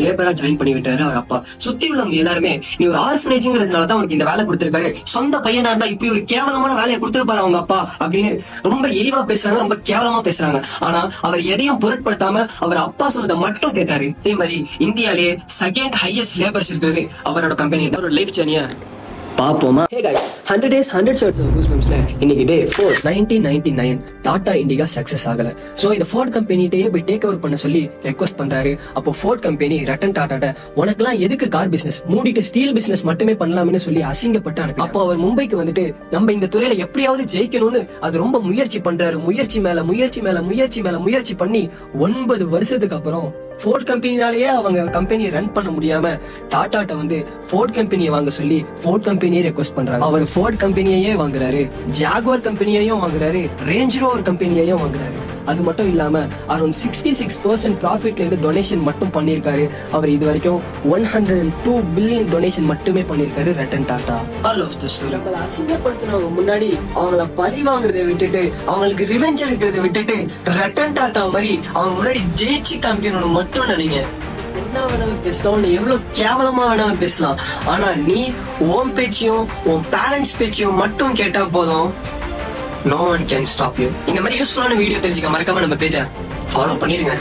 லேபரா join பண்ணி விட்டாரு அவர் அப்பா. சுத்தி உள்ளவங்க எல்லாருமே நீ ஒரு ஆர்ஃபனேஜ்ங்கிறதுனாலதான் உனக்கு இந்த வேலை கொடுத்திருக்காரு, சொந்த பையனா இருந்தா இப்படி ஒரு கேவலமான வேலையை கொடுத்திருப்பாரு அவங்க அப்பா அப்படின்னு ரொம்ப இழிவா பேசுறாங்க, ரொம்ப கேவலமா பேசுறாங்க. ஆனா அவர் எதையும் பொருட்படுத்தாம அவர் அப்பா சொல்றதை மட்டும் கேட்டாரு. அதே மாதிரி இந்தியாலேயே செகண்ட் ஹையஸ்ட் லேபர்ஸ் இருக்கிறது அவரோட கம்பெனி தான். ஒரு லைஃப் ஜர்னியா பாப்போமா? Hey guys, 100 days 100 shots of Goosebumpsல இன்னைக்கு டே 4 1999 டாடா இண்டிகா சக்சஸ் ஆகல. சோ இந்த ஃபோர்ட் கம்பெனிட்டே போய் டேக் ஓவர் பண்ண சொல்லி ரெக்வஸ்ட் பண்றாரு. அப்போ ஃபோர்ட் கம்பெனி ரட்டன் டாடாட்ட உனக்கெல்லாம் எதுக்கு கார் பிசினஸ், மூடிட்டு ஸ்டீல் பிசினஸ் மட்டுமே பண்ணலாம்னு சொல்லி அசிங்கப்பட்டு அனுப்பி. அப்போ அவர் மும்பைக்கு வந்துட்டு நம்ம இந்த துறையில எப்படியாவது ஜெயிக்கணும்னு அது ரொம்ப முயற்சி பண்றாரு. முயற்சி மேல முயற்சி பண்ணி 9 வருஷத்துக்கு அப்புறம் ஃபோர்ட் கம்பெனினாலேயே அவங்க கம்பெனியை ரன் பண்ண முடியாம டாடாட்ட வந்து ஃபோர்ட் கம்பெனியை வாங்க சொல்லி ஃபோர்ட் கம்பெனியை ரெக்வஸ்ட் பண்றாங்க. அவர் ஃபோர்ட் கம்பெனியையே வாங்குறாரு, ஜாகுவார் கம்பெனியையும் வாங்குறாரு, ரேஞ்ச் ரோவர் கம்பெனியையும் வாங்குறாரு. அது மட்டும் இல்லாம அரௌண்ட் 66% ப்ராஃபிட்ல இருந்து டொனேஷன் மட்டும் பண்ணிருக்காரு. அவர் இது வரைக்கும் 102 பில்லியன் டொனேஷன் மட்டுமே பண்ணிருக்காரு ரட்டன் டாடா. நம்மள அசிங்கப்படுத்தினவங்க முன்னாடி அவங்கள பழி வாங்குறதை விட்டுட்டு, அவங்களுக்கு ரிவெஞ்ச் எடுக்கிறத விட்டுட்டு ரட்டன் டாடா மாதிரி அவங்க முன்னாடி ஜெயிச்சு காமிக்கணும்னு மட்டும் நினைங்க. என்ன வேணாலும் பேசலாம், எவ்வளவு கேவலமா வேணாலும் பேசலாம். ஆனா நீ உன் பேச்சையும் உன் பேரண்ட்ஸ் பேச்சையும் மட்டும் கேட்டா போதும், no one can stop you. இந்த மாதிரி யூஸ்ஃபுல்லான வீடியோ தெரிஞ்சுக்க மறக்காம நம்ம பேஜை ஃபாலோ பண்ணிடுங்க.